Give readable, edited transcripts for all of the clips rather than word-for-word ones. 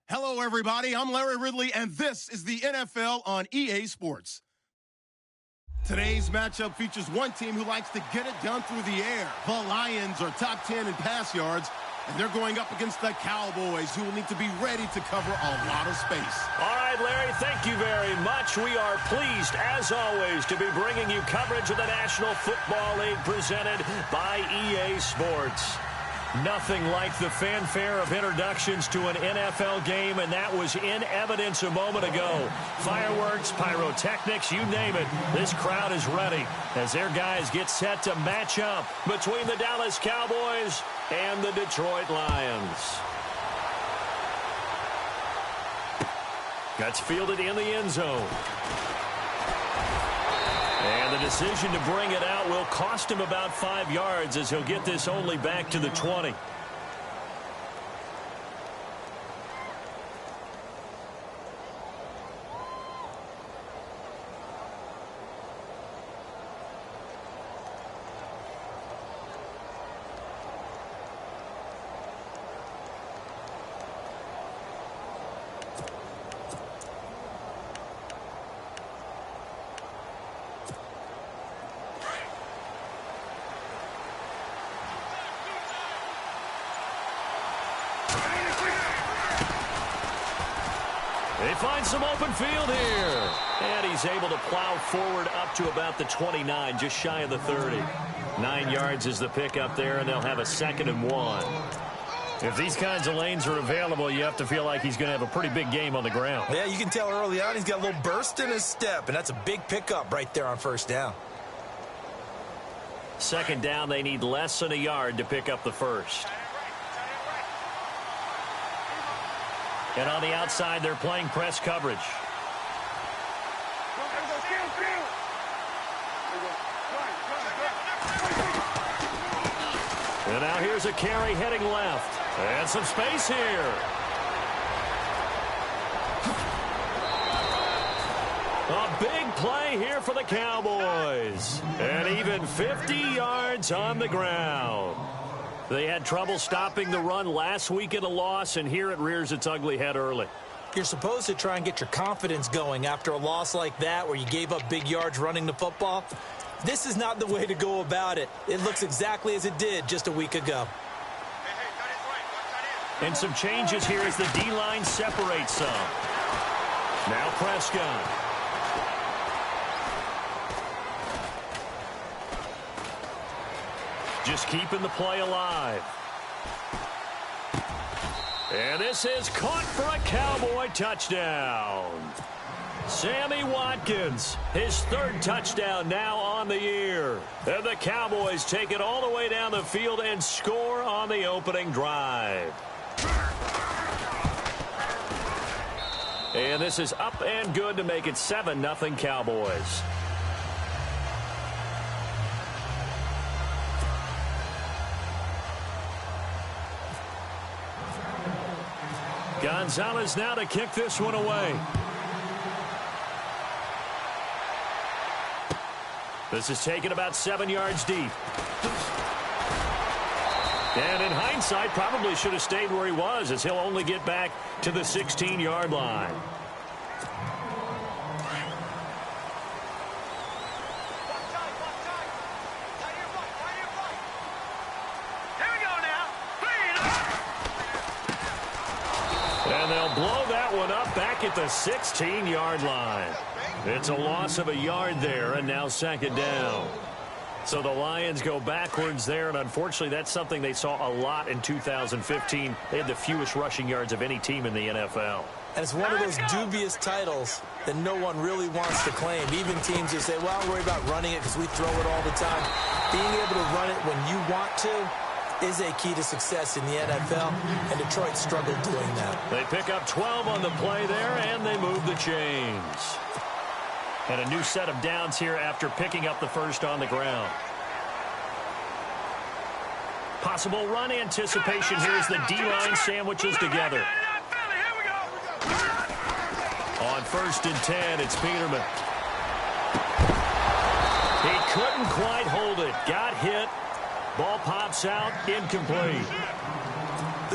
Hello, everybody. I'm Larry Ridley, and this is the NFL on EA Sports. Today's matchup features one team who likes to get it done through the air. The Lions are top 10 in pass yards, and they're going up against the Cowboys, who will need to be ready to cover a lot of space. All right, Larry, thank you very much. We are pleased, as always, to be bringing you coverage of the National Football League presented by EA Sports. Nothing like the fanfare of introductions to an NFL game, and that was in evidence a moment ago. Fireworks, pyrotechnics, you name it. This crowd is ready as their guys get set to match up between the Dallas Cowboys and the Detroit Lions. Gets fielded in the end zone. And the decision to bring it out will cost him about 5 yards as he'll get this only back to the 20. They find some open field here. And he's able to plow forward up to about the 29, just shy of the 30. 9 yards is the pickup there, and they'll have a 2nd and 1. If these kinds of lanes are available, you have to feel like he's going to have a pretty big game on the ground. Yeah, you can tell early on he's got a little burst in his step, and that's a big pickup right there on first down. 2nd down, they need less than a yard to pick up the first. And on the outside, they're playing press coverage. And now here's a carry heading left. And some space here. A big play here for the Cowboys. And even 50 yards on the ground. They had trouble stopping the run last week in a loss, and here it rears its ugly head early. You're supposed to try and get your confidence going after a loss like that where you gave up big yards running the football. This is not the way to go about it. It looks exactly as it did just a week ago. And some changes here as the D-line separates some. Now Prescott. Just keeping the play alive. And this is caught for a Cowboy touchdown. Sammy Watkins, his 3rd touchdown now on the year. And the Cowboys take it all the way down the field and score on the opening drive. And this is up and good to make it 7-0 Cowboys. Gonzalez now to kick this one away. This is taken about 7 yards deep. And in hindsight, probably should have stayed where he was, as he'll only get back to the 16-yard line. And they'll blow that one up back at the 16-yard line. It's a loss of a yard there, and now 2nd down. So the Lions go backwards there, and unfortunately that's something they saw a lot in 2015. They had the fewest rushing yards of any team in the NFL. And it's one of those dubious titles that no one really wants to claim. Even teams who say, well, I'll worry about running it because we throw it all the time. Being able to run it when you want to is a key to success in the NFL, and Detroit struggled doing that. They pick up 12 on the play there, and they move the chains. And a new set of downs here after picking up the first on the ground. Possible run anticipation here as the D-line sandwiches together. On 1st and 10, it's Peterman. He couldn't quite hold it. Got hit. Ball pops out, incomplete.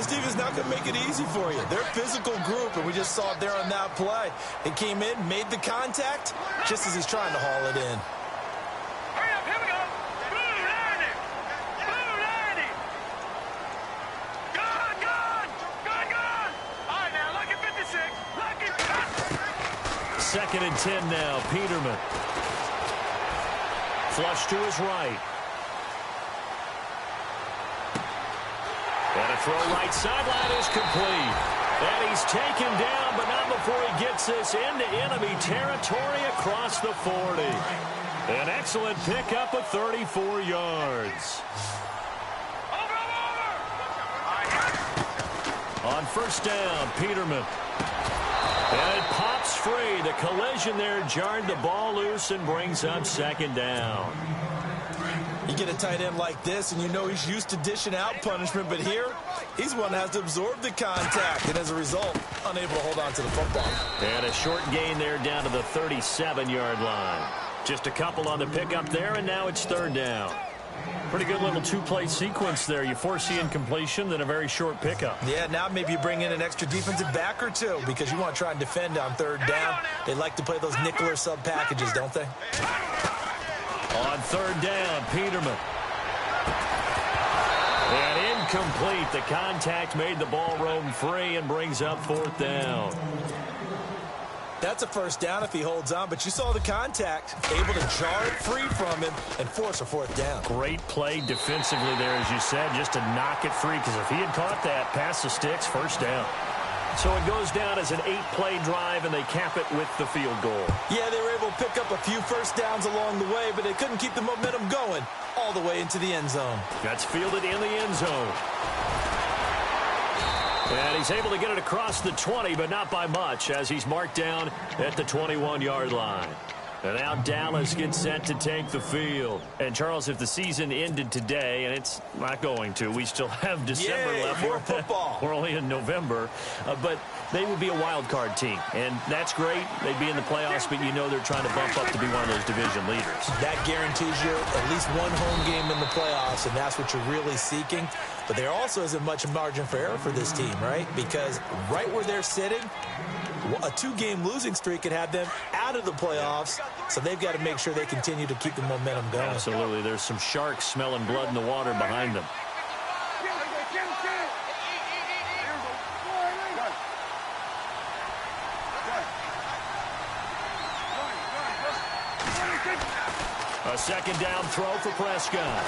This defense is not going to make it easy for you. They're a physical group, and we just saw it there on that play. It came in, made the contact, just as he's trying to haul it in. Hurry up, here we go. Blue 90. Blue 90. Good, good. Good, good. All right, now, look at 56. Look at 2nd and 10 now. Peterman. Flush to his right. And a throw right sideline is complete. And he's taken down, but not before he gets this into enemy territory across the 40. An excellent pickup of 34 yards. On 1st down, Peterman. And it pops free. The collision there jarred the ball loose and brings up 2nd down. You get a tight end like this, and you know he's used to dishing out punishment, but here, he's one that has to absorb the contact, and as a result, unable to hold on to the football. And a short gain there down to the 37-yard line. Just a couple on the pickup there, and now it's 3rd down. Pretty good little two-play sequence there. You force the incompletion, then a very short pickup. Yeah, now maybe you bring in an extra defensive back or two because you want to try and defend on 3rd down. They like to play those nickel or sub packages, don't they? On 3rd down, Peterman. And incomplete. The contact made the ball roam free and brings up 4th down. That's a 1st down if he holds on, but you saw the contact, able to jar it free from him and force a 4th down. Great play defensively there, as you said, just to knock it free, because if he had caught that, past the sticks, 1st down. So it goes down as an 8-play drive, and they cap it with the field goal. Yeah, they were able to pick up a few 1st downs along the way, but they couldn't keep the momentum going all the way into the end zone. That's fielded in the end zone. And he's able to get it across the 20, but not by much, as he's marked down at the 21-yard line. And now Dallas gets set to take the field. And, Charles, if the season ended today, and it's not going to, we still have December left. More football. We're only in November. But they would be a wild card team. And that's great. They'd be in the playoffs, but you know they're trying to bump up to be one of those division leaders. That guarantees you at least one home game in the playoffs, and that's what you're really seeking. But there also isn't much margin for error for this team, right? Because right where they're sitting, a 2-game losing streak could have them out of the playoffs, so they've got to make sure they continue to keep the momentum going. Absolutely. There's some sharks smelling blood in the water behind them. A 2nd down throw for Prescott.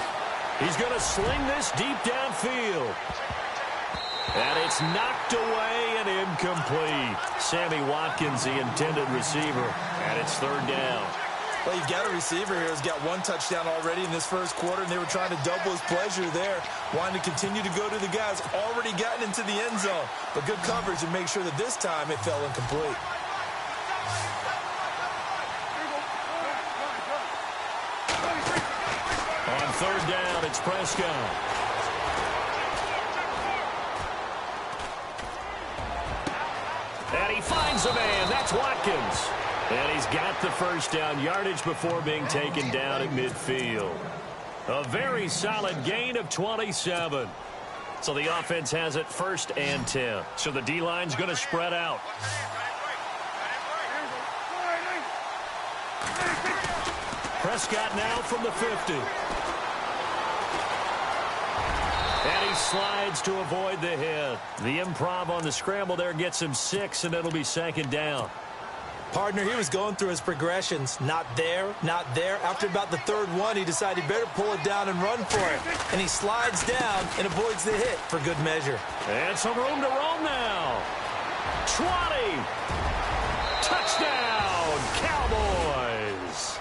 He's going to sling this deep downfield. And it's knocked away and incomplete. Sammy Watkins, the intended receiver, and it's 3rd down. Well, you've got a receiver here who's got 1 touchdown already in this 1st quarter, and they were trying to double his pleasure there, wanting to continue to go to the guys already gotten into the end zone. But good coverage and make sure that this time it fell incomplete. On 3rd down, it's Prescott. And he finds a man. That's Watkins. And he's got the 1st down yardage before being taken down at midfield. A very solid gain of 27. So the offense has it 1st and 10. So the D-line's going to spread out. Prescott now from the 50. And he slides to avoid the hit. The improv on the scramble there gets him 6, and it'll be 2nd down. Partner, he was going through his progressions. Not there, not there. After about the 3rd one, he decided he better pull it down and run for it. And he slides down and avoids the hit for good measure. And some room to roam now. 20. Touchdown, Cowboys.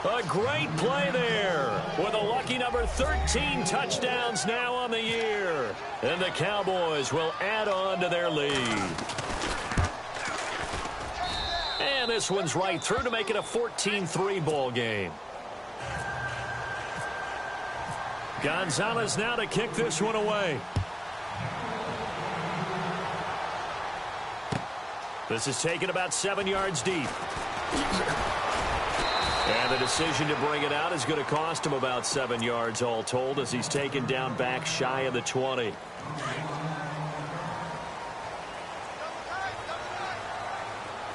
A great play there with a lucky number 13 touchdowns now on the year. And the Cowboys will add on to their lead. And this one's right through to make it a 14-3 ball game. Gonzalez now to kick this one away. This is taken about 7 yards deep. And the decision to bring it out is going to cost him about 7 yards all told, as he's taken down back shy of the 20.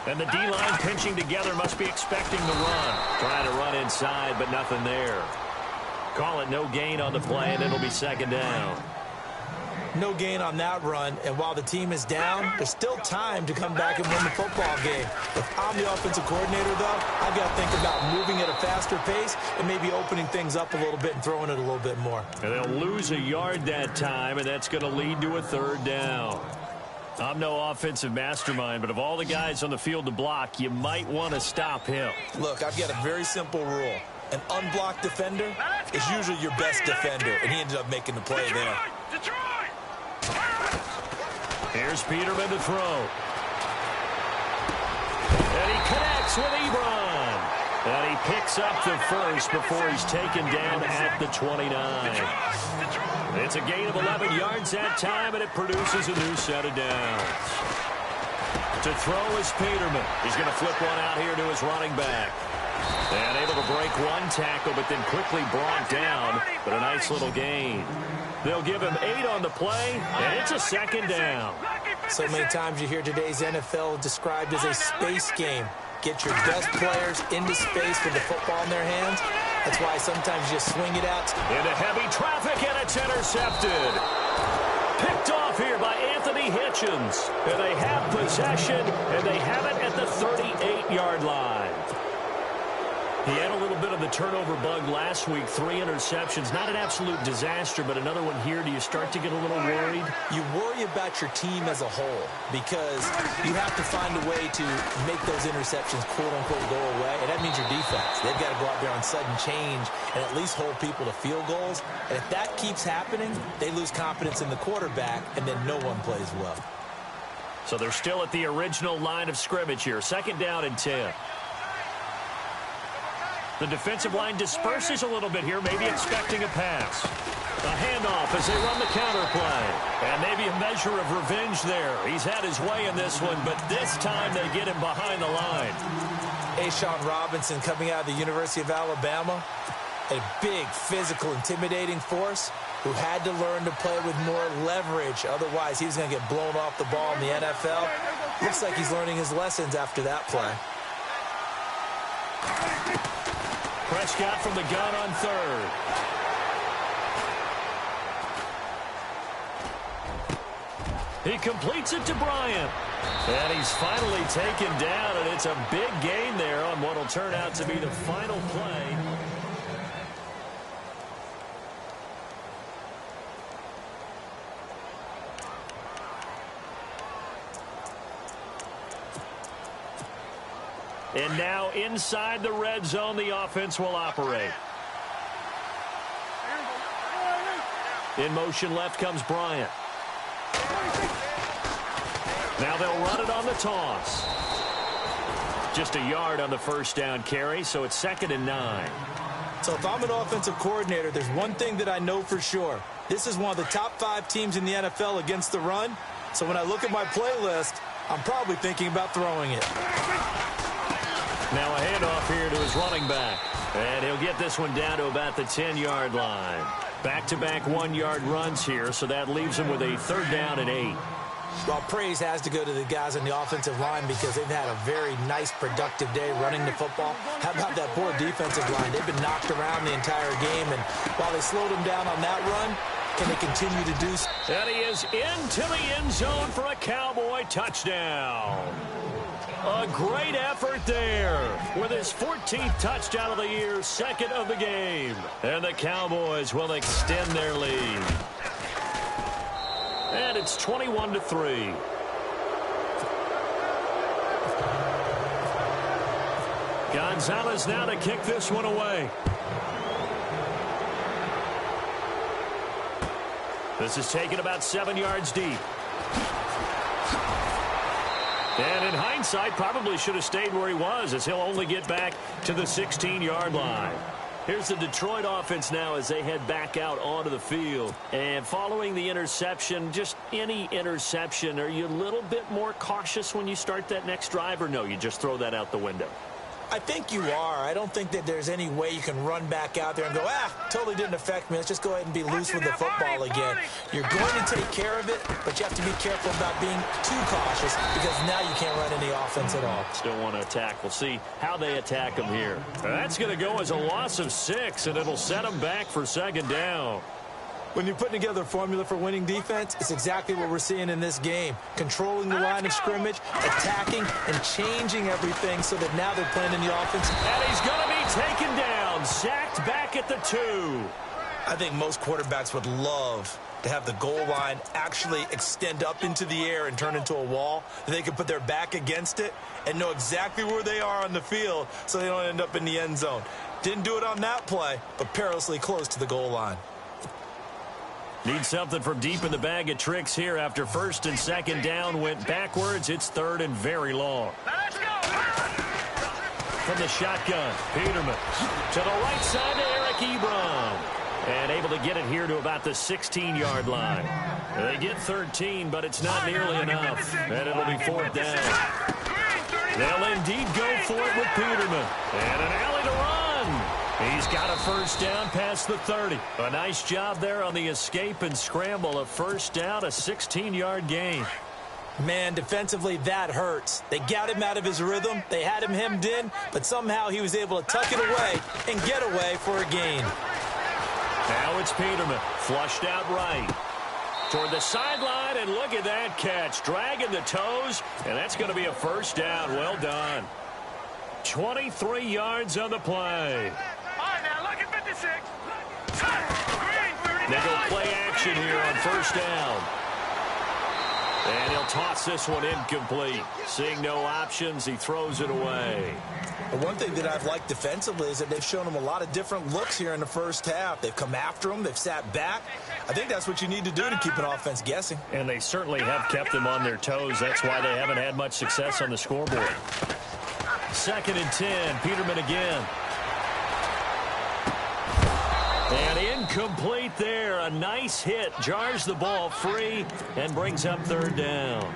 And the D-line pinching together must be expecting the run. Trying to run inside, but nothing there. Call it no gain on the play, and it'll be second down. No gain on that run, and while the team is down, there's still time to come back and win the football game. If I'm the offensive coordinator, though, I've got to think about moving at a faster pace and maybe opening things up a little bit and throwing it a little bit more. And they'll lose a yard that time, and that's going to lead to a third down. I'm no offensive mastermind, but of all the guys on the field to block, you might want to stop him. Look, I've got a very simple rule. An unblocked defender is usually your best defender, and he ended up making the play there. Here's Peterman to throw. And he connects with Ebron. And he picks up the first before he's taken down at the 29. It's a gain of 11 yards that time, and it produces a new set of downs. To throw is Peterman. He's going to flip one out here to his running back. And able to break one tackle, but then quickly brought down. But a nice little gain. They'll give him 8 on the play, and it's a second down. So many times you hear today's NFL described as a space game. Get your best players into space with the football in their hands. That's why sometimes you just swing it out. Into heavy traffic, and it's intercepted. Picked off here by Anthony Hitchens. And they have possession, and they have it at the 38-yard line. He had a little bit of the turnover bug last week, 3 interceptions. Not an absolute disaster, but another one here. Do you start to get a little worried? You worry about your team as a whole because you have to find a way to make those interceptions, quote-unquote, go away, and that means your defense. They've got to go out there on sudden change and at least hold people to field goals. And if that keeps happening, they lose confidence in the quarterback, and then no one plays well. So they're still at the original line of scrimmage here. Second down and 10. The defensive line disperses a little bit here, maybe expecting a pass. A handoff as they run the counter play. And maybe a measure of revenge there. He's had his way in this one, but this time they get him behind the line. Ashawn Robinson coming out of the University of Alabama. A big, physical, intimidating force who had to learn to play with more leverage. Otherwise, he's going to get blown off the ball in the NFL. Looks like he's learning his lessons after that play. Prescott from the gun on third. He completes it to Bryant. And he's finally taken down, and it's a big gain there on what will turn out to be the final play. And now inside the red zone, the offense will operate. In motion left comes Bryant. Now they'll run it on the toss. Just a yard on the first down carry, so it's 2nd and 9. So if I'm an offensive coordinator, there's one thing that I know for sure. This is one of the top 5 teams in the NFL against the run. So when I look at my playlist, I'm probably thinking about throwing it. Now a handoff here to his running back. And he'll get this one down to about the 10-yard line. Back-to-back 1-yard runs here, so that leaves him with a 3rd down and 8. Well, praise has to go to the guys on the offensive line because they've had a very nice, productive day running the football. How about that poor defensive line? They've been knocked around the entire game, and while they slowed them down on that run, can they continue to do so? And he is into the end zone for a Cowboy touchdown. A great effort there with his 14th touchdown of the year, 2nd of the game. And the Cowboys will extend their lead. And it's 21-3. Gonzalez now to kick this one away. This is taken about 7 yards deep. And in hindsight, probably should have stayed where he was, as he'll only get back to the 16-yard line. Here's the Detroit offense now as they head back out onto the field. And following the interception, just any interception, are you a little bit more cautious when you start that next drive, or no, you just throw that out the window? I think you are. I don't think that there's any way you can run back out there and go, totally didn't affect me. Let's just go ahead and be loose with the football again. You're going to take care of it, but you have to be careful about being too cautious because now you can't run any offense at all. Still want to attack. We'll see how they attack them here. That's going to go as a loss of 6, and it'll set them back for second down. When you're putting together a formula for winning defense, it's exactly what we're seeing in this game. Controlling the line of scrimmage, attacking, and changing everything so that now they're playing in the offense. And he's going to be taken down, sacked back at the 2. I think most quarterbacks would love to have the goal line actually extend up into the air and turn into a wall. They can put their back against it and know exactly where they are on the field so they don't end up in the end zone. Didn't do it on that play, but perilously close to the goal line. Need something from deep in the bag of tricks here after first and second down went backwards. It's third and very long. Let's go. From the shotgun, Peterman to the right side to Eric Ebron. And able to get it here to about the 16-yard line. They get 13, but it's not nearly enough. And it'll be fourth down. They'll indeed go for it with Peterman. And an alley to run. He's got a first down past the 30. A nice job there on the escape and scramble. A first down, a 16-yard gain. Man, defensively, that hurts. They got him out of his rhythm. They had him hemmed in, but somehow he was able to tuck it away and get away for a gain. Now it's Peterman, flushed out right. Toward the sideline, and look at that catch. Dragging the toes, and that's going to be a first down. Well done. 23 yards on the play. All right, now look at 56. Nickel play action here on first down. And he'll toss this one incomplete. Seeing no options, he throws it away. One thing that I've liked defensively is that they've shown him a lot of different looks here in the first half. They've come after him. They've sat back. I think that's what you need to do to keep an offense guessing. And they certainly have kept them on their toes. That's why they haven't had much success on the scoreboard. Second and 10. Peterman again. And incomplete there. A nice hit. Jars the ball free and brings up third down.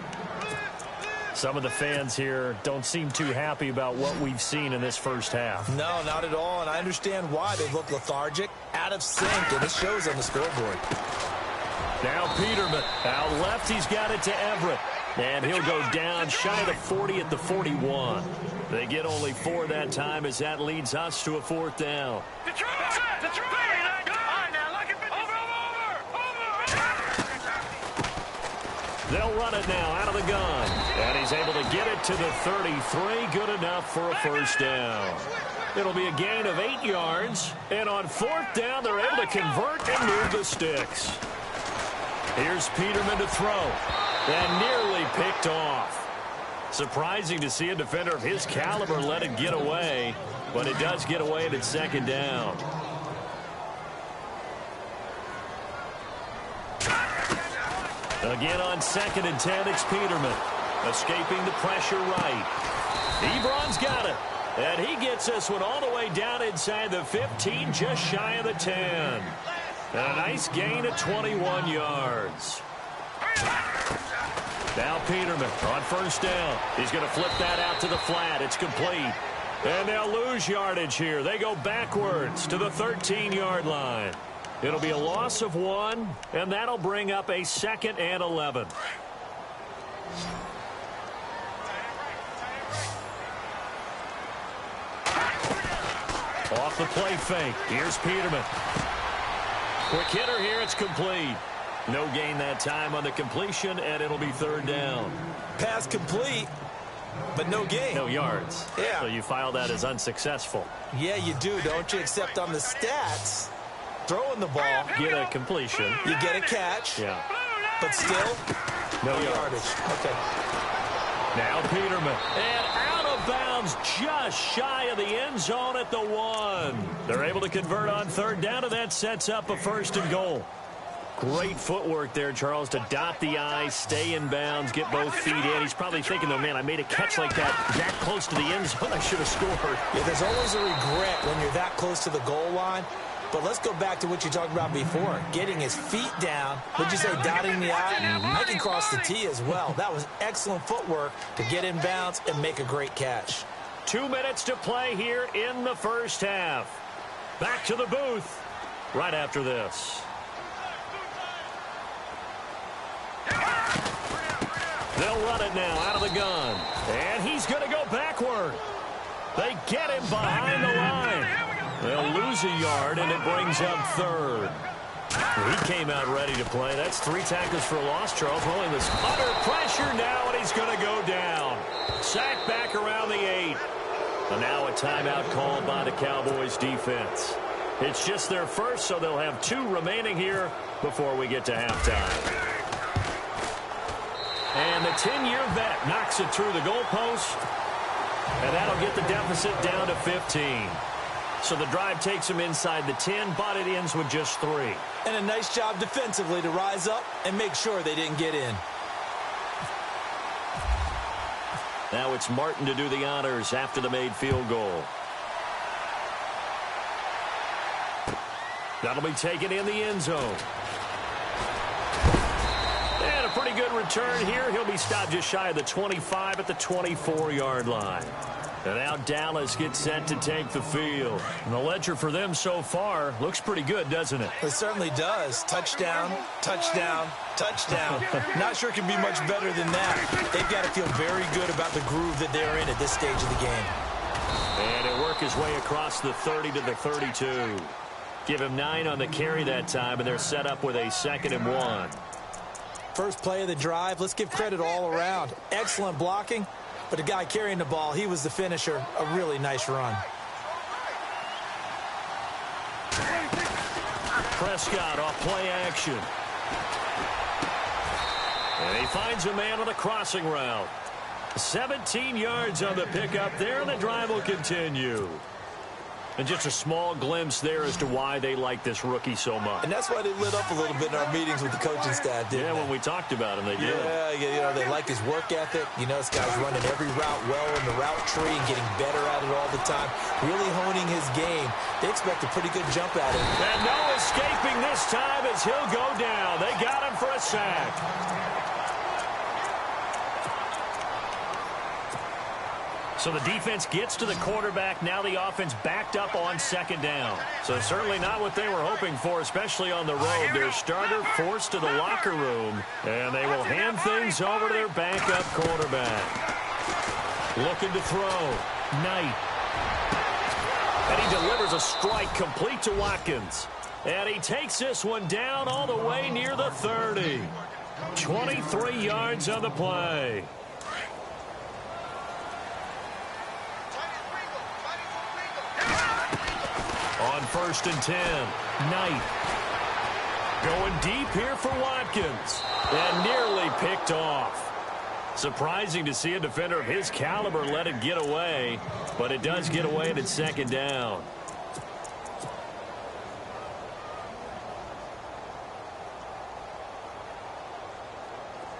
Some of the fans here don't seem too happy about what we've seen in this first half. No, not at all, and I understand why. They look lethargic, out of sync, and it shows on the scoreboard. Now Peterman. Out left, he's got it to Everett. And he'll go down shy of the 40 at the 41. They get only 4 that time as that leads us to a fourth down. Detroit! Detroit! All right, now look at 56. They'll run it now out of the gun. And he's able to get it to the 33. Good enough for a first down. It'll be a gain of 8 yards. And on fourth down, they're able to convert and move the sticks. Here's Peterman to throw. And nearly picked off. Surprising to see a defender of his caliber let it get away. But it does get away and it's second down. Again on second and 10, it's Peterman. Escaping the pressure right. Ebron's got it. And he gets this one all the way down inside the 15, just shy of the 10. And a nice gain of 21 yards. Now Peterman on first down. He's going to flip that out to the flat. It's complete. And they'll lose yardage here. They go backwards to the 13-yard line. It'll be a loss of 1, and that'll bring up a 2nd and 11. Off the play fake. Here's Peterman. Quick hitter here. It's complete. No gain that time on the completion, and it'll be third down. Pass complete, but no gain. No yards. Yeah. So you file that as unsuccessful. Yeah, you do, don't you? Except on the stats, throwing the ball, Get a completion. you get a catch, Yeah. but still, No no yards. yardage. Okay. Now Peterman. And out of bounds just shy of the end zone at the 1. They're able to convert on third down, and that sets up a 1st and goal. Great footwork there, Charles, to dot the I, stay in bounds, get both feet in. He's probably thinking, though, man, I made a catch like that close to the end zone. I should have scored. Yeah, there's always a regret when you're that close to the goal line. But let's go back to what you talked about before. Getting his feet down. Would you say dotting the I? Making cross the T as well. That was excellent footwork to get in bounds and make a great catch. 2 minutes to play here in the first half. Back to the booth right after this. They'll run it now out of the gun. And he's going to go backward. They get him behind the line. They'll lose a yard, and it brings up third. He came out ready to play. That's 3 tackles for a loss. Charles Williams is under pressure now, and he's going to go down. Sacked back around the 8. And now a timeout called by the Cowboys defense. It's just their first, so they'll have 2 remaining here before we get to halftime. And the 10-year vet knocks it through the goalpost. And that'll get the deficit down to 15. So the drive takes them inside the 10, but it ends with just 3. And a nice job defensively to rise up and make sure they didn't get in. Now it's Martin to do the honors after the made field goal. That'll be taken in the end zone. And a pretty good return here. He'll be stopped just shy of the 25 at the 24-yard line. And now Dallas gets set to take the field. And the ledger for them so far looks pretty good, doesn't it? It certainly does. Touchdown, touchdown, touchdown. Not sure it can be much better than that. They've got to feel very good about the groove that they're in at this stage of the game. And it worked his way across the 30 to the 32. Give him 9 on the carry that time, and they're set up with a 2nd and 1. First play of the drive, let's give credit all around. Excellent blocking. But the guy carrying the ball, he was the finisher. A really nice run. Prescott off play action. And he finds a man on a crossing route. 17 yards on the pickup there, and the drive will continue. And just a small glimpse there as to why they like this rookie so much. And that's why they lit up a little bit in our meetings with the coaching staff, didn't they? When we talked about him, they did. Yeah, you know, they like his work ethic. You know, this guy's running every route well in the route tree and getting better at it all the time, really honing his game. They expect a pretty good jump at him. And no escaping this time as he'll go down. They got him for a sack. So the defense gets to the quarterback. Now the offense backed up on 2nd down. So certainly not what they were hoping for, especially on the road. Their starter forced to the locker room, and they will hand things over to their backup quarterback. Looking to throw. Knight. And he delivers a strike complete to Watkins. And he takes this one down all the way near the 30. 23 yards on the play. On 1st and 10, Knight. Going deep here for Watkins. And nearly picked off. Surprising to see a defender of his caliber let it get away. But it does get away and it's 2nd down.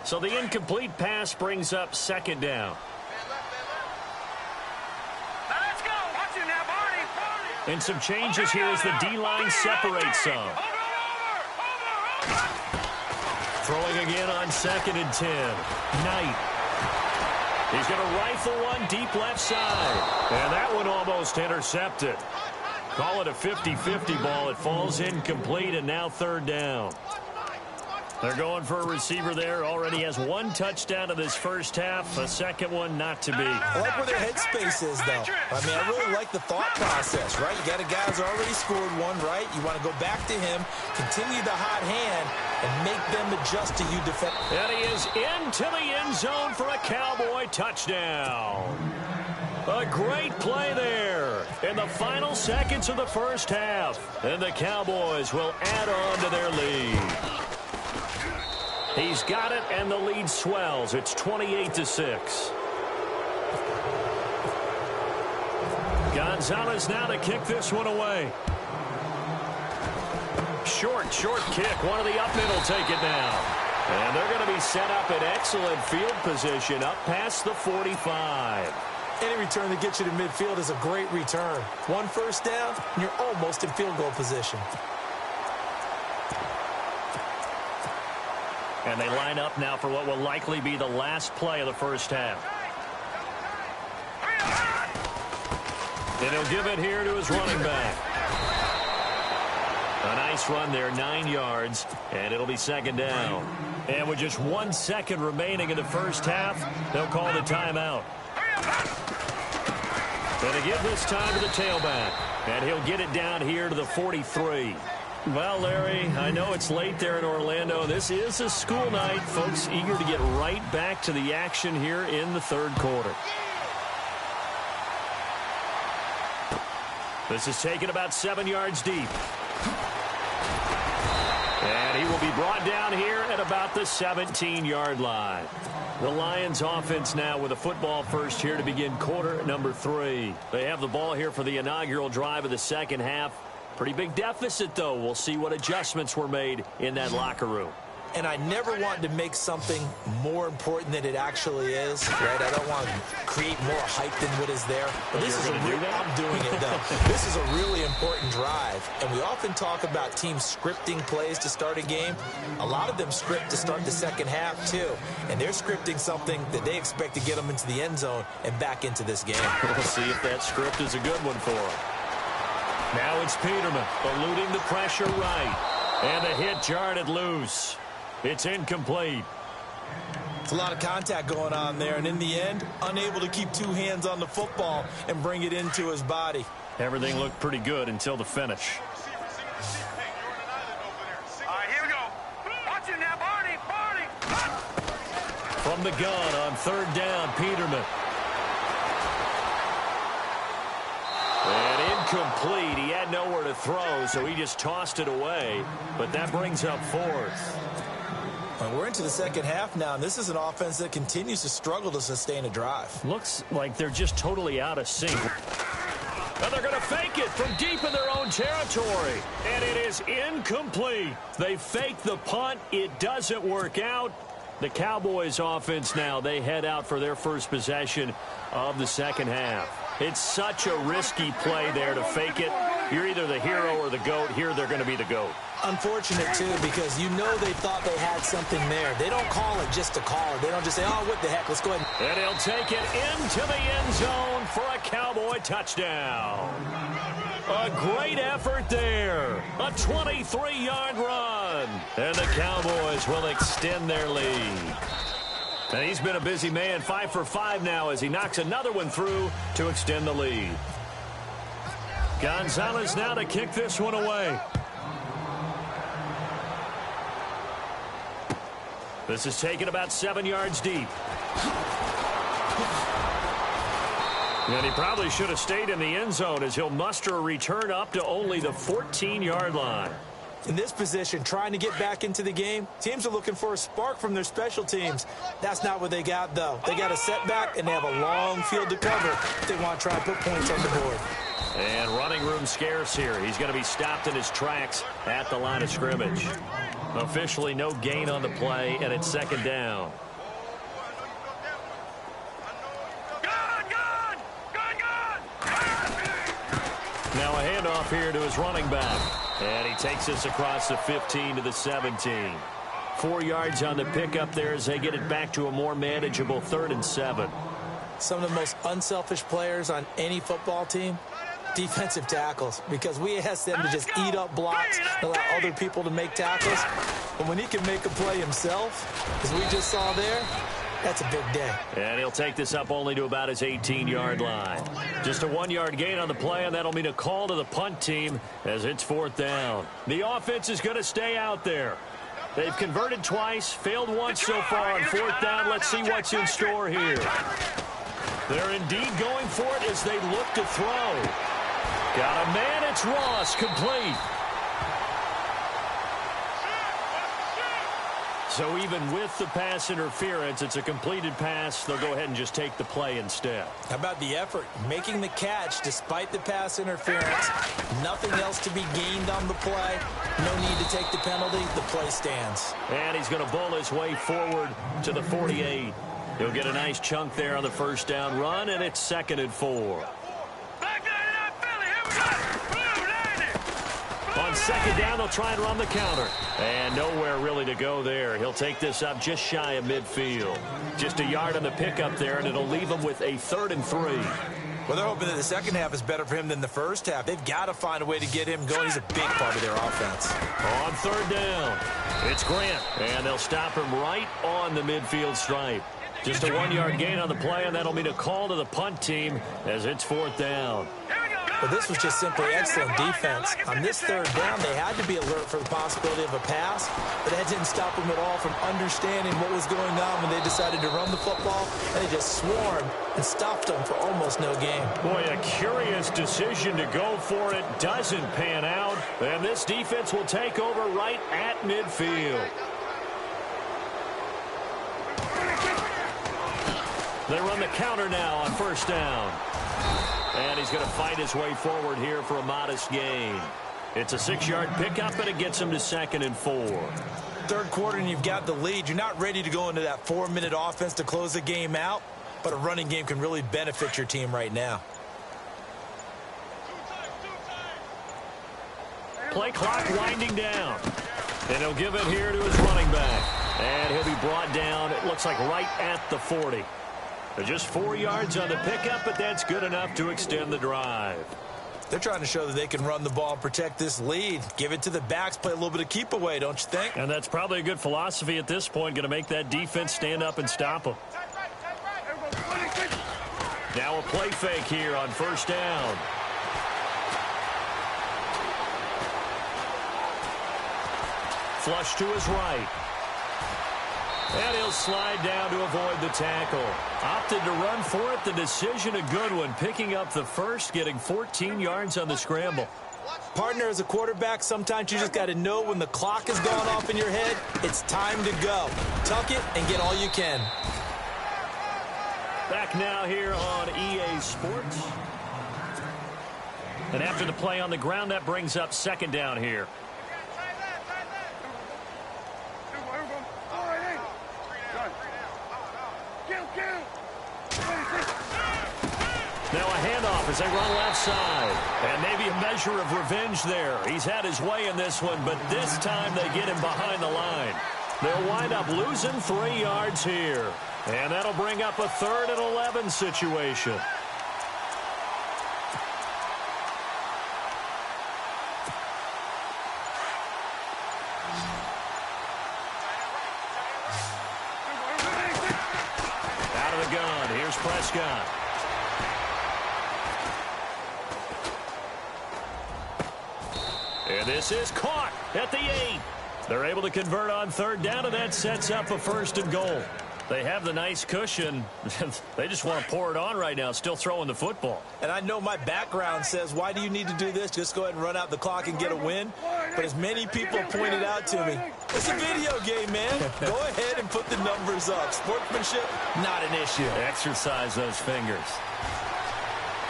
So the incomplete pass brings up 2nd down. And some changes here as the D-line separates some. Throwing again on 2nd and 10. Knight. He's going to rifle one deep left side. And that one almost intercepted. Call it a 50-50 ball. It falls incomplete, and now 3rd down. They're going for a receiver there. Already has 1 touchdown in this first half. A 2nd one not to be. I like where their headspace is, though. I mean, I really like the thought process, right? You got a guy who's already scored 1, right? You want to go back to him, continue the hot hand, and make them adjust to you defend. And he is into the end zone for a Cowboy touchdown. A great play there in the final seconds of the first half. And the Cowboys will add on to their lead. He's got it, and the lead swells. It's 28-6. Gonzalez now to kick this one away. Short kick. One of the up middle take it now. And they're going to be set up in excellent field position up past the 45. Any return that gets you to midfield is a great return. 1 first down, and you're almost in field goal position. And they line up now for what will likely be the last play of the first half. And he'll give it here to his running back. A nice run there, 9 yards, and it'll be second down. And with just 1 second remaining in the first half, they'll call the timeout. And to give this time to the tailback, and he'll get it down here to the 43. Well, Larry, I know it's late there in Orlando. This is a school night. Folks eager to get right back to the action here in the third quarter. This is taken about 7 yards deep. And he will be brought down here at about the 17-yard line. The Lions offense now with a football first here to begin quarter number 3. They have the ball here for the inaugural drive of the second half. Pretty big deficit, though. We'll see what adjustments were made in that locker room. And I never want to make something more important than it actually is, right? I don't want to create more hype than what is there. But this is I'm doing it, though. This is a really important drive. And we often talk about teams scripting plays to start a game. A lot of them script to start the second half, too. And they're scripting something that they expect to get them into the end zone and back into this game. We'll see if that script is a good one for them. Now it's Peterman eluding the pressure right. And the hit jarred it loose. It's incomplete. It's a lot of contact going on there, and in the end, unable to keep 2 hands on the football and bring it into his body. Everything looked pretty good until the finish. All right, here we go. Watch it now, Barney. From the gun on third down, Peterman. And incomplete. He had nowhere to throw, so he just tossed it away. But that brings up 4th. And we're into the second half now, and this is an offense that continues to struggle to sustain a drive. Looks like they're just totally out of sync. And they're going to fake it from deep in their own territory. And it is incomplete. They fake the punt. It doesn't work out. The Cowboys offense now, they head out for their first possession of the second half. It's such a risky play there to fake it. You're either the hero or the GOAT. Here they're going to be the GOAT. Unfortunate, too, because you know they thought they had something there. They don't call it just to call it. They don't just say, oh, what the heck, let's go ahead. And he'll take it into the end zone for a Cowboy touchdown. A great effort there. A 23-yard run. And the Cowboys will extend their lead. And he's been a busy man, 5 for 5 now as he knocks another one through to extend the lead. Gonzalez now to kick this one away. This is taken about 7 yards deep. And he probably should have stayed in the end zone as he'll muster a return up to only the 14-yard line. In this position, trying to get back into the game, teams are looking for a spark from their special teams. That's not what they got, though. They got a setback, and they have a long field to cover if they want to try and put points on the board. And running room scarce here. He's going to be stopped in his tracks at the line of scrimmage. Officially no gain on the play, and it's second down. Now a handoff here to his running back. And he takes this across the 15 to the 17. 4 yards on the pickup there as they get it back to a more manageable 3rd and 7. Some of the most unselfish players on any football team, defensive tackles, because we ask them to just eat up blocks, allow other people to make tackles. But when he can make a play himself, as we just saw there, that's a big day. And he'll take this up only to about his 18-yard line. Just a 1-yard gain on the play, and that'll mean a call to the punt team as it's 4th down. The offense is going to stay out there. They've converted twice, failed once so far on 4th down. Let's see what's in store here. They're indeed going for it as they look to throw. Got a man, it's Ross, complete. So even with the pass interference, it's a completed pass. They'll go ahead and just take the play instead. How about the effort? Making the catch despite the pass interference. Nothing else to be gained on the play. No need to take the penalty. The play stands. And he's going to bowl his way forward to the 48. He'll get a nice chunk there on the first down run, and it's 2nd and 4. On 2nd down, they'll try and run the counter. And nowhere really to go there. He'll take this up just shy of midfield. Just a yard on the pickup there, and it'll leave him with a 3rd and 3. Well, they're hoping that the second half is better for him than the first half. They've got to find a way to get him going. He's a big part of their offense. On third down, it's Grant, and they'll stop him right on the midfield stripe. Just a 1-yard gain on the play, and that'll mean a call to the punt team as it's fourth down. Well, this was just simply excellent defense. On this third down, they had to be alert for the possibility of a pass, but that didn't stop them at all from understanding what was going on when they decided to run the football, and they just swarmed and stopped them for almost no gain. Boy, a curious decision to go for it. Doesn't pan out, and this defense will take over right at midfield. They run the counter now on first down. And he's going to fight his way forward here for a modest gain. It's a 6-yard pickup, and it gets him to 2nd and 4. Third quarter, and you've got the lead. You're not ready to go into that 4-minute offense to close the game out, but a running game can really benefit your team right now. Play clock winding down. And he'll give it here to his running back. And he'll be brought down, it looks like right at the 40. Just 4 yards on the pickup, but that's good enough to extend the drive. They're trying to show that they can run the ball and protect this lead. Give it to the backs, play a little bit of keep away, don't you think? And that's probably a good philosophy at this point, going to make that defense stand up and stop them. Now a play fake here on first down. Flush to his right. And he'll slide down to avoid the tackle. Opted to run for it. The decision a good one. Picking up the first, getting 14 yards on the scramble. Partner, as a quarterback, sometimes you just got to know when the clock has gone off in your head, it's time to go. Tuck it and get all you can. Back now here on EA Sports. And after the play on the ground, that brings up 2nd down here. Now a handoff as they run left side. And maybe a measure of revenge there. He's had his way in this one, but this time they get him behind the line. They'll wind up losing 3 yards here. And that'll bring up a 3rd and 11 situation. Out of the gun, here's Prescott. And this is caught at the 8. They're able to convert on 3rd down, and that sets up a 1st and goal. They have the nice cushion. They just want to pour it on right now, still throwing the football. And I know my background says, why do you need to do this? Just go ahead and run out the clock and get a win. But as many people pointed out to me, it's a video game, man. Go ahead and put the numbers up. Sportsmanship, not an issue. Exercise those fingers.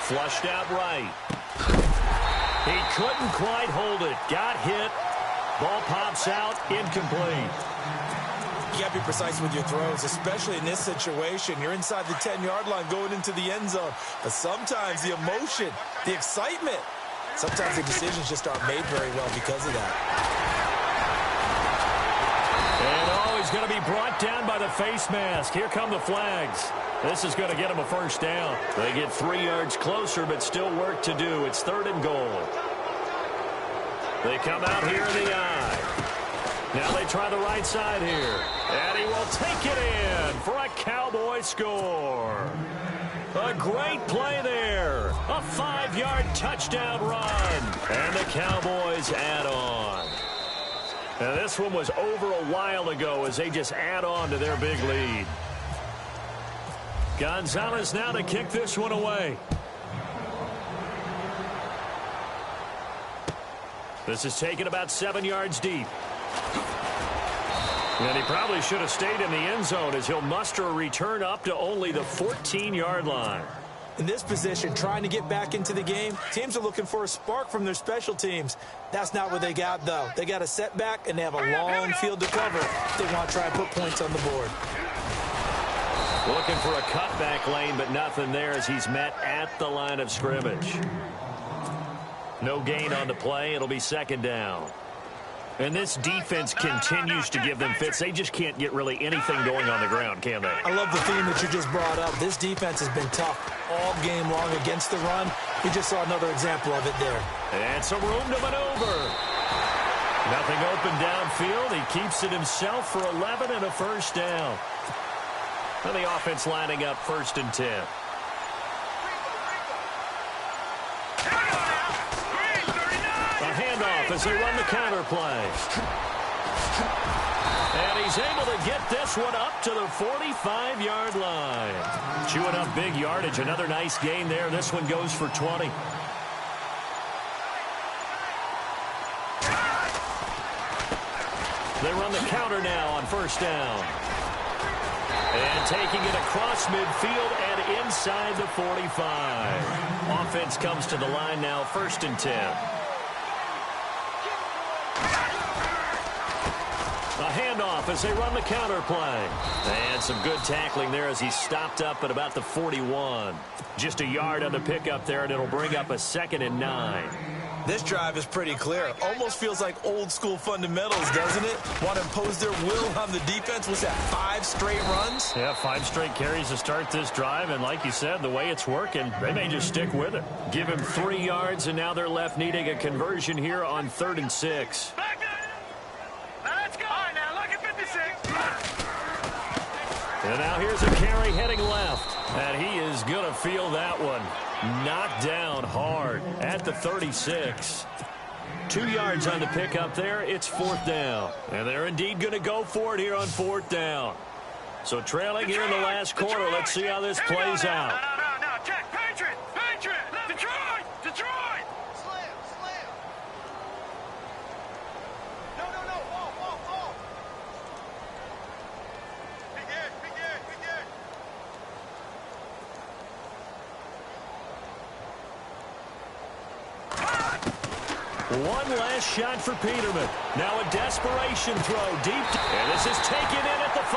Flushed out right. He couldn't quite hold it. Got hit. Ball pops out. Incomplete. You got to be precise with your throws, especially in this situation. You're inside the 10-yard line going into the end zone. But sometimes the emotion, the excitement, sometimes the decisions just aren't made very well because of that. And he's going to be brought down by the face mask. Here come the flags. This is going to get him a 1st down. They get 3 yards closer, but still work to do. It's 3rd and goal. They come out here in the eye. Now they try the right side here. And he will take it in for a Cowboy score. A great play there. A 5-yard touchdown run. And the Cowboys add on. Now this one was over a while ago as they just add on to their big lead. Gonzalez now to kick this one away. This is taken about 7 yards deep. And he probably should have stayed in the end zone as he'll muster a return up to only the 14-yard line. In this position, trying to get back into the game, teams are looking for a spark from their special teams. That's not what they got, though. They got a setback, and they have a long field to cover. They want to try and put points on the board. Looking for a cutback lane, but nothing there as he's met at the line of scrimmage. No gain on the play. It'll be 2nd down. And this defense continues to give them fits. They just can't get really anything going on the ground, can they? I love the theme that you just brought up. This defense has been tough all game long against the run. We just saw another example of it there. And some room to maneuver. Nothing open downfield. He keeps it himself for 11 and a first down. And the offense lining up 1st and 10. A handoff as they run the counter play. And he's able to get this one up to the 45-yard line. Chewing up big yardage. Another nice gain there. This one goes for 20. They run the counter now on 1st down. And taking it across midfield and inside the 45. Offense comes to the line now, 1st and 10. A handoff as they run the counter play. And some good tackling there as he stopped up at about the 41. Just a yard on the pickup there, and it'll bring up a 2nd and 9. This drive is pretty clear. Almost feels like old school fundamentals, doesn't it? Want to impose their will on the defense. Was that 5 straight runs? Yeah, 5 straight carries to start this drive. And like you said, the way it's working, they may just stick with it. Give him 3 yards, and now they're left needing a conversion here on 3rd and 6. Back up. Now let's go. All right, now look at 56. And now here's a carry heading left. And he is going to feel that one. Knocked down hard at the 36. 2 yards on the pickup there. It's 4th down. And they're indeed going to go for it here on 4th down. So trailing here in the last quarter. Let's see how this plays out. No. Check. Patriot. Detroit. Slam. No. Ball. Big Ed. One last shot for Peterman. Now a desperation throw deep. And this is taken in at the 5.